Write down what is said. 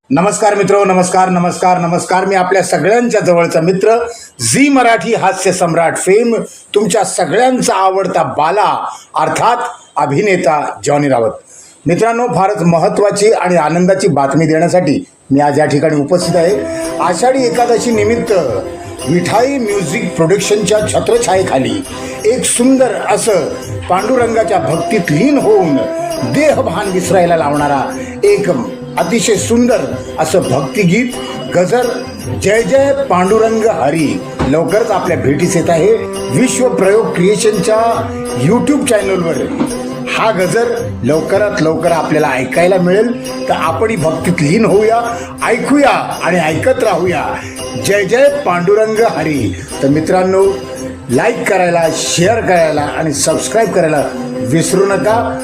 नमस्कार मित्र, नमस्कार नमस्कार नमस्कार. मी आपल्या सगळ्यांच्या जवळचा मित्र, झी मराठी हास्य सम्राट फेम, तुमच्या सगळ्यांचा आवडता बाला अर्थात अभिनेता जॉनी रावत. मित्रांनो, फारच महत्त्वाची आणि आनंदाची बातमी देण्यासाठी मी आज या ठिकाणी उपस्थित आहे. आषाढी एकादशी निमित्त विठाई म्युझिक प्रोडक्शनच्या छत्रछायेखाली एक सुंदर असं पांडुरंगाच्या भक्तीत लीन होऊन देहभान विसरायला लावणारा एक अतिशय सुंदर असं भक्तिगीत गजर जय जय पांडुरंग हरी लवकरच आपल्या भेटीस येत आहे. विश्व प्रयोग क्रिएशनच्या यूट्यूब चॅनलवर हा गजर लवकरात लवकर आपल्याला ऐकायला मिळेल. तर आपणही भक्तीत लीन होऊया, ऐकूया आणि ऐकत राहूया. जय जय पांडुरंग हरी. तर मित्रांनो, लाईक करायला, शेअर करायला आणि सबस्क्राईब करायला विसरू नका.